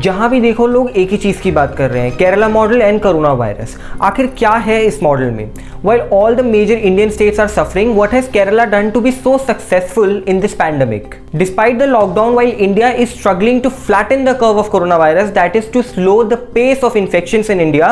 जहां भी देखो लोग एक ही चीज़ की बात कर रहे हैं, Kerala model and corona virus. आखिर क्या है इस मॉडल में? While all the major Indian states are suffering, what has Kerala done to be so successful in this pandemic? Despite the lockdown, while India is struggling to flatten the curve of coronavirus, that is to slow the pace of infections in India,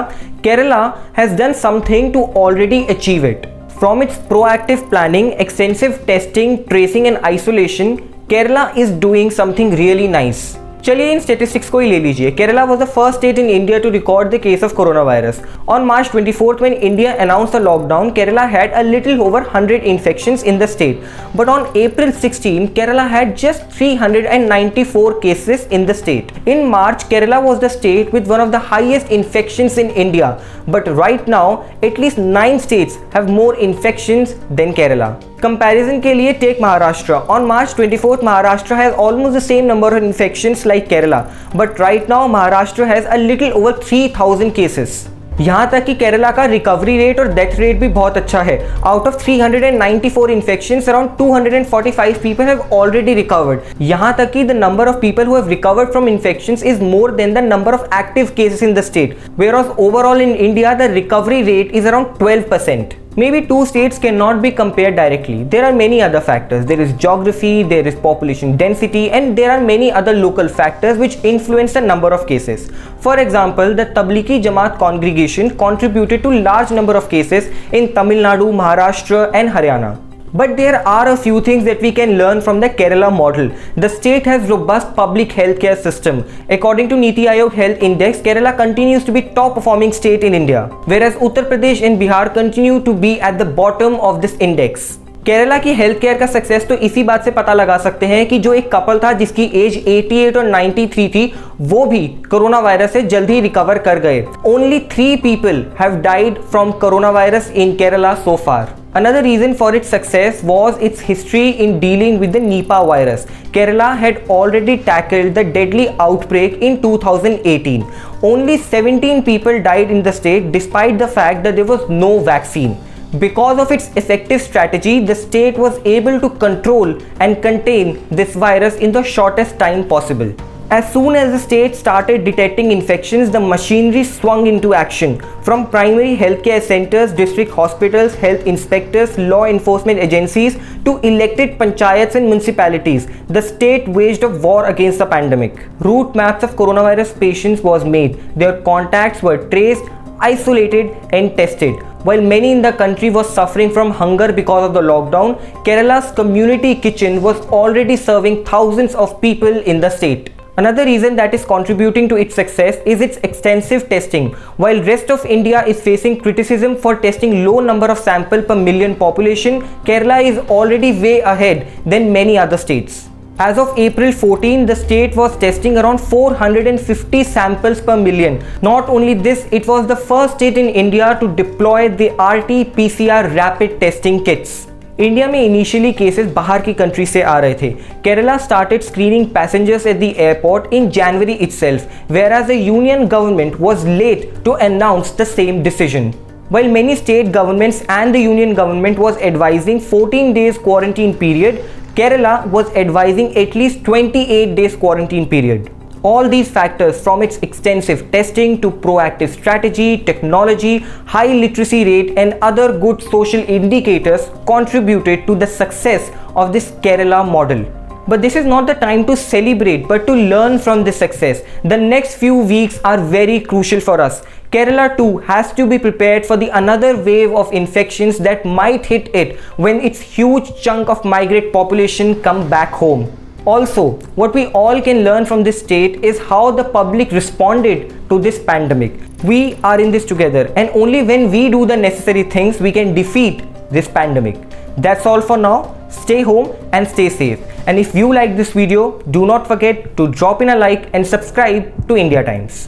Kerala has done something to already achieve it. From its proactive planning, extensive testing, tracing and isolation, Kerala is doing something really nice. चलिए इन statistics को ही ले लीजिए। Kerala was the first state in India to record the case of corona virus. On March 24th, when India announced the lockdown, Kerala had a little over 100 infections in the state. But on April 16, Kerala had just 394 cases in the state. In March, Kerala was the state with one of the highest infections in India. But right now, at least 9 states have more infections than Kerala. Comparison के लिए take Maharashtra. On March 24th, Maharashtra has almost the same number of infections like Kerala, but right now Maharashtra has a little over 3,000 cases. यहाँ तक कि केरला का recovery rate और death rate भी बहुत अच्छा है। Out of 394 infections, around 245 people have already recovered. यहाँ तक कि the number of people who have recovered from infections is more than the number of active cases in the state, whereas overall in India the recovery rate is around 12%. Maybe two states cannot be compared directly. There are many other factors. There is geography, there is population density, and there are many other local factors which influence the number of cases. For example, the Tablighi Jamaat congregation contributed to large number of cases in Tamil Nadu, Maharashtra, and Haryana. But there are a few things that we can learn from the Kerala model. The state has robust public healthcare system. According to Niti Aayog Health Index, Kerala continues to be top performing state in India, whereas Uttar Pradesh and Bihar continue to be at the bottom of this index. Kerala की health care का success तो इसी बात से पता लगा सकते हैं कि जो एक कपल था जिसकी एज 88 और 93 थी, वो भी कोरोना वायरस से जल्दी रिकवर कर गए। Only 3 people have died from coronavirus in Kerala so far. Another reason for its success was its history in dealing with the Nipah virus. Kerala had already tackled the deadly outbreak in 2018. Only 17 people died in the state despite the fact that there was no vaccine. Because of its effective strategy, the state was able to control and contain this virus in the shortest time possible. As soon as the state started detecting infections, the machinery swung into action. From primary healthcare centers, district hospitals, health inspectors, law enforcement agencies to elected panchayats and municipalities, the state waged a war against the pandemic. Route maps of coronavirus patients was made. Their contacts were traced, isolated and tested. While many in the country was suffering from hunger because of the lockdown, Kerala's community kitchen was already serving thousands of people in the state. Another reason that is contributing to its success is its extensive testing. While rest of India is facing criticism for testing low number of sample per million population, Kerala is already way ahead than many other states. As of April 14, the state was testing around 450 samples per million. Not only this, it was the first state in India to deploy the RT-PCR rapid testing kits. India में initially cases बाहर की country से आ रहे थे। Kerala started screening passengers at the airport in January itself, whereas the union government was late to announce the same decision. While many state governments and the union government was advising 14 days quarantine period, Kerala was advising at least 28 days quarantine period. All these factors, from its extensive testing to proactive strategy, technology, high literacy rate and other good social indicators contributed to the success of this Kerala model. But this is not the time to celebrate but to learn from this success. The next few weeks are very crucial for us. Kerala too has to be prepared for the another wave of infections that might hit it when its huge chunk of migrant population come back home. Also, what we all can learn from this state is how the public responded to this pandemic. We are in this together, and only when we do the necessary things we can defeat this pandemic. That's all for now. Stay home and stay safe. And if you like this video, do not forget to drop in a like and subscribe to India Times.